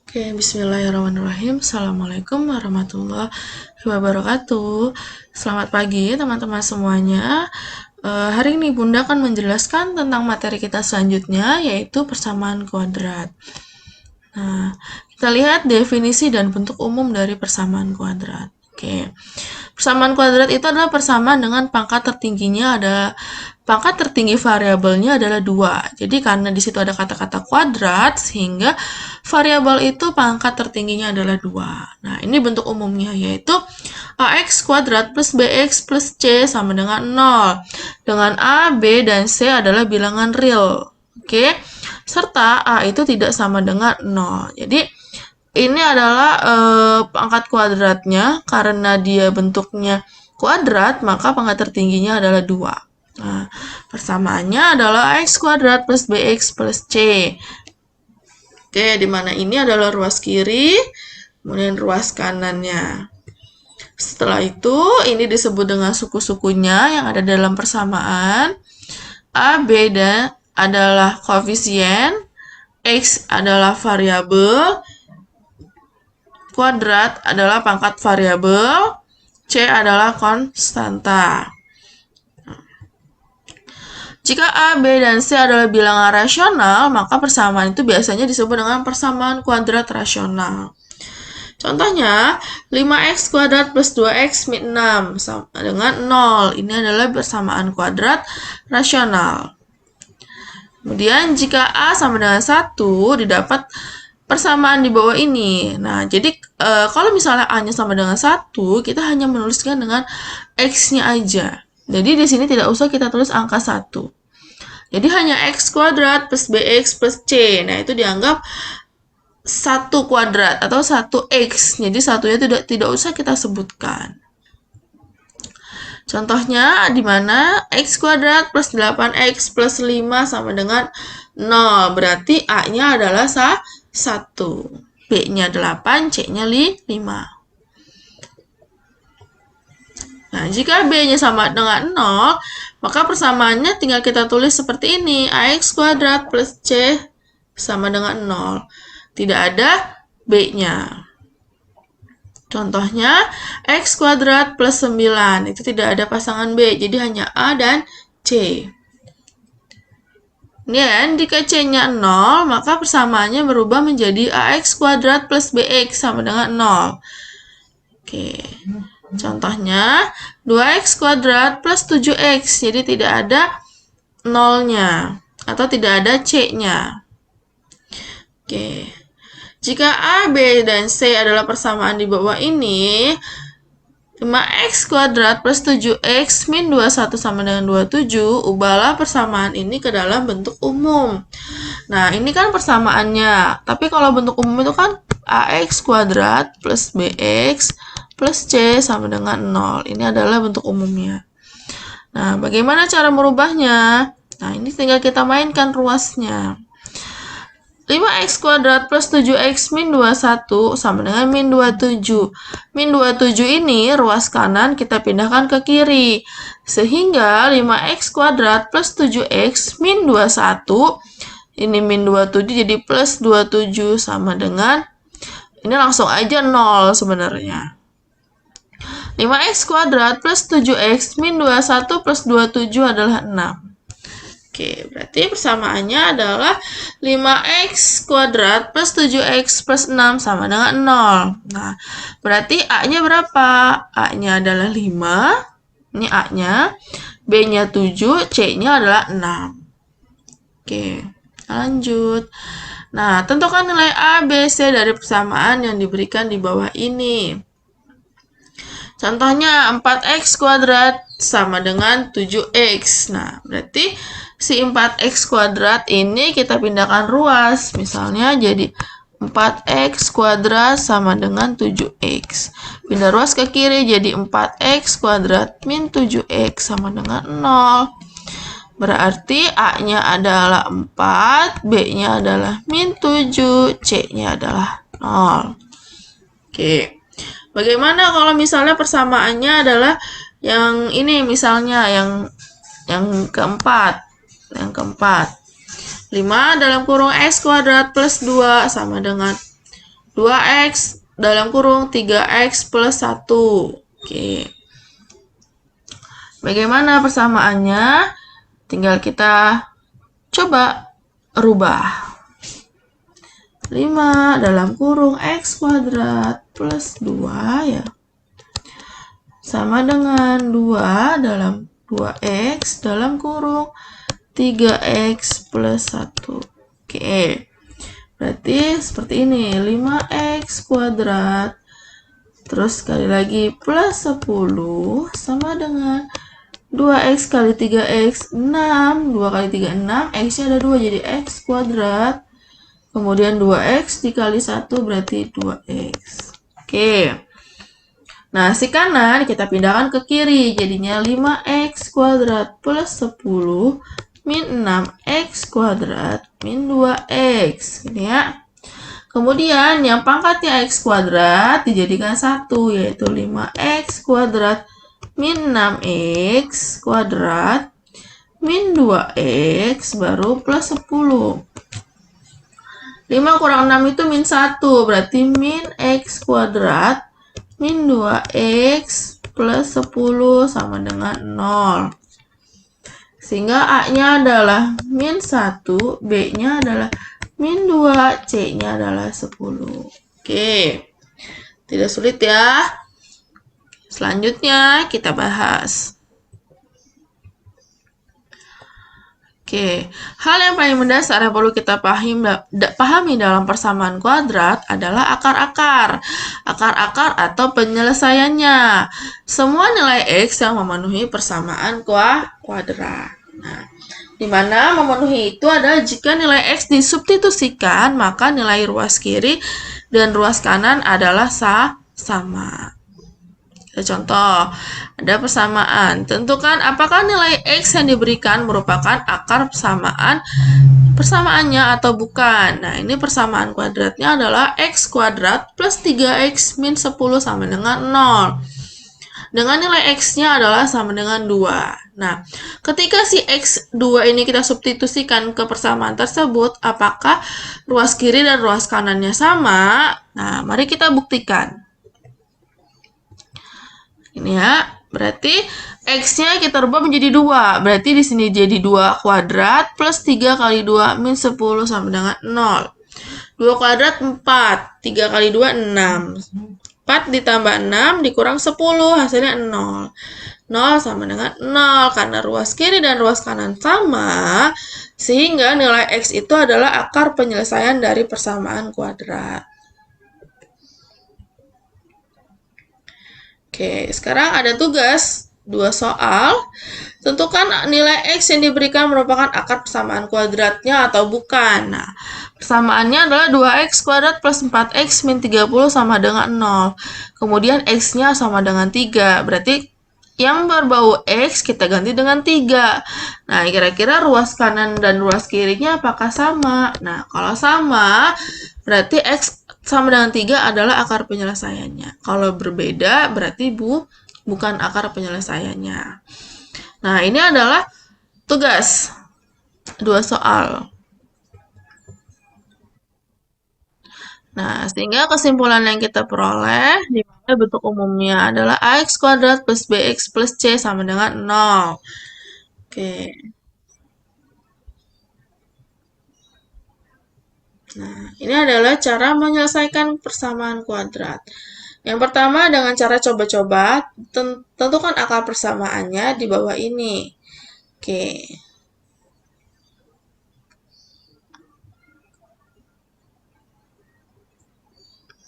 Oke, bismillahirrahmanirrahim. Assalamualaikum warahmatullahi wabarakatuh. Selamat pagi teman-teman semuanya. Hari ini Bunda akan menjelaskan tentang materi kita selanjutnya, yaitu persamaan kuadrat. Nah, kita lihat definisi dan bentuk umum dari persamaan kuadrat. Oke. Persamaan kuadrat itu adalah persamaan dengan pangkat tertingginya pangkat tertinggi variabelnya adalah 2. Jadi karena di situ ada kata-kata kuadrat sehingga variabel itu pangkat tertingginya adalah 2. Nah, ini bentuk umumnya yaitu ax kuadrat plus bx plus c sama dengan 0. Dengan a, b, dan c adalah bilangan real. Oke. Serta a itu tidak sama dengan 0. Jadi ini adalah pangkat kuadratnya, karena dia bentuknya kuadrat, maka pangkat tertingginya adalah 2. Nah, persamaannya adalah x kuadrat plus bx plus c. Oke, di mana ini adalah ruas kiri, kemudian ruas kanannya. Setelah itu, ini disebut dengan suku-sukunya yang ada dalam persamaan. A, B adalah koefisien, X adalah variabel, kuadrat adalah pangkat variabel, C adalah konstanta. Jika A, B, dan C adalah bilangan rasional, maka persamaan itu biasanya disebut dengan persamaan kuadrat rasional. Contohnya, 5x kuadrat plus 2x min 6 sama dengan 0. Ini adalah persamaan kuadrat rasional. Kemudian, jika A sama dengan 1, didapat persamaan di bawah ini. Nah, jadi kalau misalnya A-nya sama dengan 1, kita hanya menuliskan dengan X-nya aja. Jadi di sini tidak usah kita tulis angka 1. Jadi hanya X kuadrat plus BX plus C. Nah, itu dianggap 1 kuadrat atau 1X. Jadi satunya tidak usah kita sebutkan. Contohnya di mana X kuadrat plus 8X plus 5 sama dengan 0. Berarti A-nya adalah 1. B-nya 8, C-nya 5. Nah, jika B-nya sama dengan 0, maka persamaannya tinggal kita tulis seperti ini. AX kuadrat plus C sama dengan 0. Tidak ada B-nya. Contohnya, X kuadrat plus 9. Itu tidak ada pasangan B, jadi hanya A dan C. Dan jika C-nya 0, maka persamaannya berubah menjadi AX kuadrat plus BX sama dengan 0. Oke. Contohnya, 2x kuadrat plus 7x. Jadi tidak ada 0-nya atau tidak ada C-nya. Oke. Jika A, B, dan C adalah persamaan di bawah ini, 5x kuadrat plus 7x min 21 sama dengan 27, ubahlah persamaan ini ke dalam bentuk umum. Nah, ini kan persamaannya. Tapi kalau bentuk umum itu kan AX kuadrat plus BX plus C sama dengan 0. Ini adalah bentuk umumnya. Nah, bagaimana cara merubahnya? Nah, ini tinggal kita mainkan ruasnya. 5x kuadrat plus 7x min 21 sama dengan min 27. Min 27 ini ruas kanan kita pindahkan ke kiri. Sehingga 5x kuadrat plus 7x min 21. Ini min 27 jadi plus 27 sama dengan, ini langsung aja 0 sebenarnya. 5x kuadrat plus 7x min 21 plus 27 adalah 6. Oke, berarti persamaannya adalah 5x kuadrat plus 7x plus 6 sama dengan 0. Nah, berarti A-nya berapa? A-nya adalah 5. Ini A-nya. B-nya 7, C-nya adalah 6. Oke, lanjut. Nah, tentukan nilai A, B, C dari persamaan yang diberikan di bawah ini. Contohnya 4x kuadrat sama dengan 7x. Nah, berarti si 4x kuadrat ini kita pindahkan ruas. Misalnya jadi 4x kuadrat sama dengan 7x. Pindah ruas ke kiri jadi 4x kuadrat min 7x sama dengan 0. Berarti A-nya adalah 4, B-nya adalah min 7, C-nya adalah 0. Oke. Bagaimana kalau misalnya persamaannya adalah yang ini, misalnya yang keempat. Yang keempat. 5 dalam kurung x kuadrat plus 2 sama dengan 2x dalam kurung 3x plus 1. Oke. Bagaimana persamaannya? Tinggal kita coba rubah. 5 dalam kurung x kuadrat plus 2 ya. Sama dengan 2 dalam 2x dalam kurung 3x plus 1. Oke. Berarti seperti ini. 5x kuadrat. Terus sekali lagi plus 10 sama dengan 2x kali 3x 6. 2 kali 3 6. X-nya ada 2 jadi x kuadrat. Kemudian 2x dikali 1 berarti 2x. Oke. Nah, si kanan kita pindahkan ke kiri. Jadinya 5x kuadrat plus 10 min 6x kuadrat min 2x. Gitu ya. Kemudian yang pangkatnya x kuadrat dijadikan 1, yaitu 5x kuadrat min 6x kuadrat min 2x baru plus 10. 5 kurang 6 itu min 1, berarti min x kuadrat min 2x plus 10 sama dengan 0. Sehingga A-nya adalah min 1, B-nya adalah min 2, C-nya adalah 10. Oke, tidak sulit ya. Selanjutnya kita bahas. Oke, hal yang paling mendasar yang perlu kita pahami dalam persamaan kuadrat adalah akar-akar. Akar-akar atau penyelesaiannya. Semua nilai x yang memenuhi persamaan kuadrat. Nah, di mana memenuhi itu adalah jika nilai x disubstitusikan, maka nilai ruas kiri dan ruas kanan adalah sama. Contoh, ada persamaan. Tentukan apakah nilai x yang diberikan merupakan akar persamaannya atau bukan. Nah, ini persamaan kuadratnya adalah x kuadrat plus 3x min 10 sama dengan 0. Dengan nilai x-nya adalah sama dengan 2. Nah, ketika si x2 ini kita substitusikan ke persamaan tersebut, apakah ruas kiri dan ruas kanannya sama? Nah, mari kita buktikan. Ini ya, berarti x-nya kita rubah menjadi 2. Berarti di sini jadi 2 kuadrat plus 3 kali 2 min 10 sama dengan 0. 2 kuadrat 4. 3 kali 2, 6. 4 ditambah 6 dikurang 10, hasilnya 0. 0 sama dengan 0. Karena ruas kiri dan ruas kanan sama, sehingga nilai x itu adalah akar penyelesaian dari persamaan kuadrat. Oke, sekarang ada tugas 2 soal. Tentukan nilai x yang diberikan merupakan akar persamaan kuadratnya atau bukan. Nah, persamaannya adalah 2x kuadrat plus 4x min 30 sama dengan 0. Kemudian x-nya sama dengan 3. Berarti yang berbau x kita ganti dengan 3. Nah, kira-kira ruas kanan dan ruas kirinya apakah sama? Nah, kalau sama, berarti x sama dengan 3 adalah akar penyelesaiannya. Kalau berbeda, berarti bukan akar penyelesaiannya. Nah, ini adalah tugas 2 soal. Nah, sehingga kesimpulan yang kita peroleh, di mana bentuk umumnya adalah ax kuadrat plus bx plus c sama dengan 0. Oke. Nah, ini adalah cara menyelesaikan persamaan kuadrat. Yang pertama dengan cara coba-coba, tentukan akar persamaannya di bawah ini. Oke.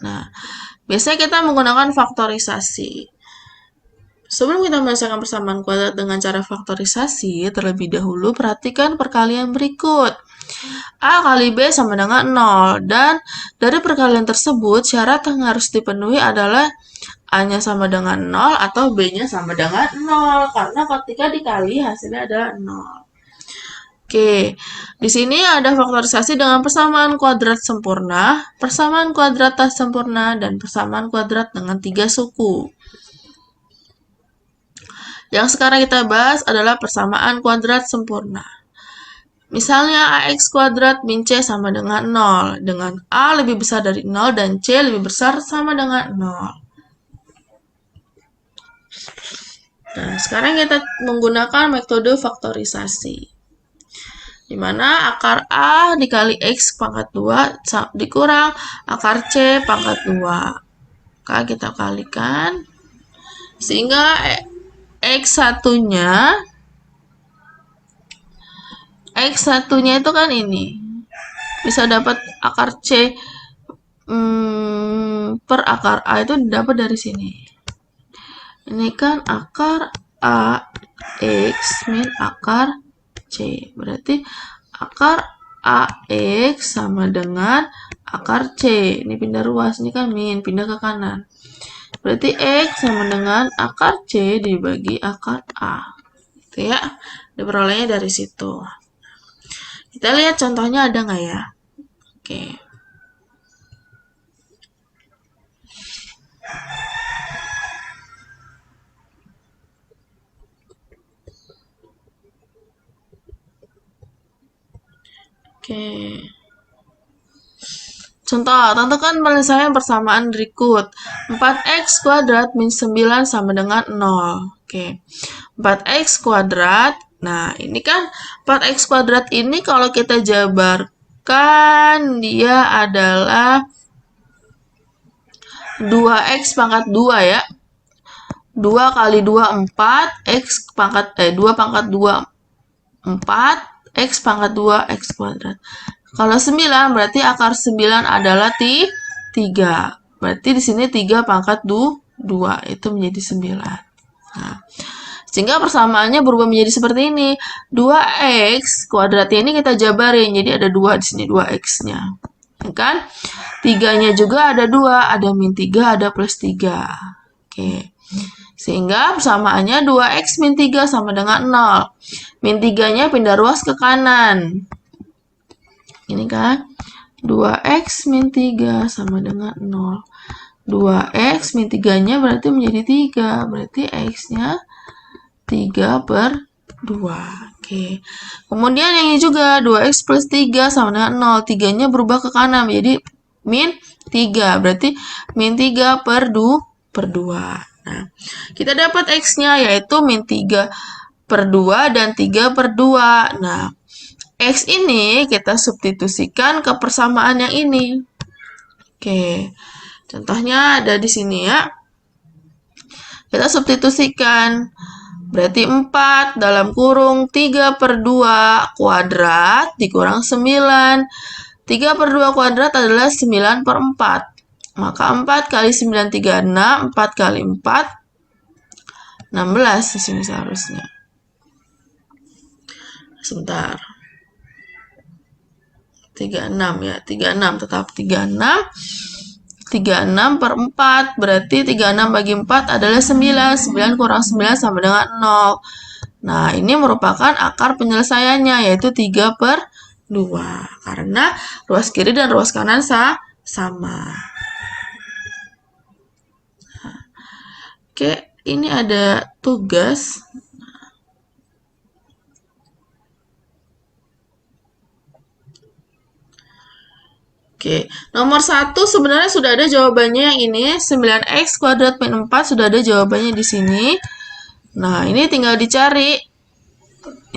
Nah, biasanya kita menggunakan faktorisasi. Sebelum kita menyelesaikan persamaan kuadrat dengan cara faktorisasi, terlebih dahulu perhatikan perkalian berikut. A kali B sama dengan 0. Dan dari perkalian tersebut, syarat yang harus dipenuhi adalah A-nya sama dengan 0 atau B-nya sama dengan 0. Karena ketika dikali, hasilnya adalah 0. Oke, di sini ada faktorisasi dengan persamaan kuadrat sempurna, persamaan kuadrat tak sempurna, dan persamaan kuadrat dengan 3 suku. Yang sekarang kita bahas adalah persamaan kuadrat sempurna. Misalnya AX kuadrat min C sama dengan 0. Dengan A lebih besar dari 0 dan C lebih besar sama dengan 0. Nah, sekarang kita menggunakan metode faktorisasi. Di mana akar A dikali X pangkat 2 dikurang akar C pangkat 2. Maka kita kalikan. Sehingga X1-nya itu kan ini. Bisa dapat akar C per akar A itu dapat dari sini. Ini kan akar A X min akar C. Berarti akar AX sama dengan akar C. Ini pindah ruas, ini kan min, pindah ke kanan. Berarti X sama dengan akar C dibagi akar A. Itu ya, diperolehnya dari situ. Kita lihat contohnya ada nggak ya? Oke. Oke. Contoh, tentukan penyelesaian persamaan berikut. 4x kuadrat min 9 sama dengan 0. Oke. 4x kuadrat. Nah, ini kan 4x kuadrat ini kalau kita jabarkan dia adalah 2x pangkat 2 ya. 2 kali 2 4, x pangkat 2 pangkat 2 4, x pangkat 2 x kuadrat. Kalau 9 berarti akar 9 adalah 3. Berarti di sini 3 pangkat 2 itu menjadi 9. Nah, sehingga persamaannya berubah menjadi seperti ini. 2x kuadratnya ini kita jabarin. Jadi ada 2 di sini 2x-nya. Kan? 3-nya juga ada 2, ada min 3, ada plus 3. Oke. Sehingga persamaannya 2x min 3 sama dengan 0. Min 3-nya pindah ruas ke kanan. Ini kan 2x min 3 sama dengan 0. 2x min 3-nya berarti menjadi 3. Berarti x-nya 3 per 2. Oke. Kemudian yang ini juga 2x plus 3 sama dengan 0. 3-nya berubah ke kanan menjadi min 3. Berarti min 3 per 2. Nah, kita dapat x-nya yaitu min 3 per 2 dan 3 per 2. Nah, X ini kita substitusikan ke persamaan yang ini. Oke, contohnya ada di sini ya. Kita substitusikan. Berarti 4 dalam kurung 3 per 2 kuadrat dikurang 9. 3 per 2 kuadrat adalah 9 per 4. Maka 4 kali 9, 36. 4 kali 4, 16 di sini seharusnya. Sebentar. 36 ya, 36 tetap 36. 36 per 4, berarti 36 bagi 4 adalah 9. 9 kurang 9 sama dengan 0. Nah, ini merupakan akar penyelesaiannya, yaitu 3 per 2. Karena ruas kiri dan ruas kanan sama. Nah, oke, ini ada tugas. Oke, nomor 1 sebenarnya sudah ada jawabannya yang ini. 9x kuadrat min 4 sudah ada jawabannya di sini. Nah, ini tinggal dicari.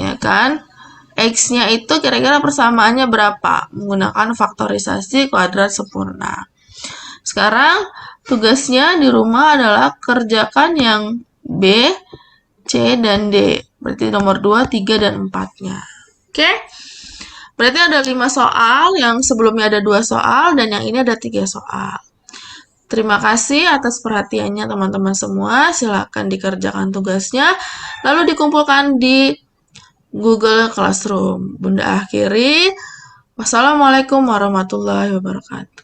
Ya kan? X-nya itu kira-kira persamaannya berapa? Menggunakan faktorisasi kuadrat sempurna. Sekarang, tugasnya di rumah adalah kerjakan yang B, C, dan D. Berarti nomor 2, 3, dan 4-nya. Oke? Berarti ada 5 soal, yang sebelumnya ada 2 soal, dan yang ini ada 3 soal. Terima kasih atas perhatiannya teman-teman semua. Silakan dikerjakan tugasnya, lalu dikumpulkan di Google Classroom. Bunda akhiri. Wassalamualaikum warahmatullahi wabarakatuh.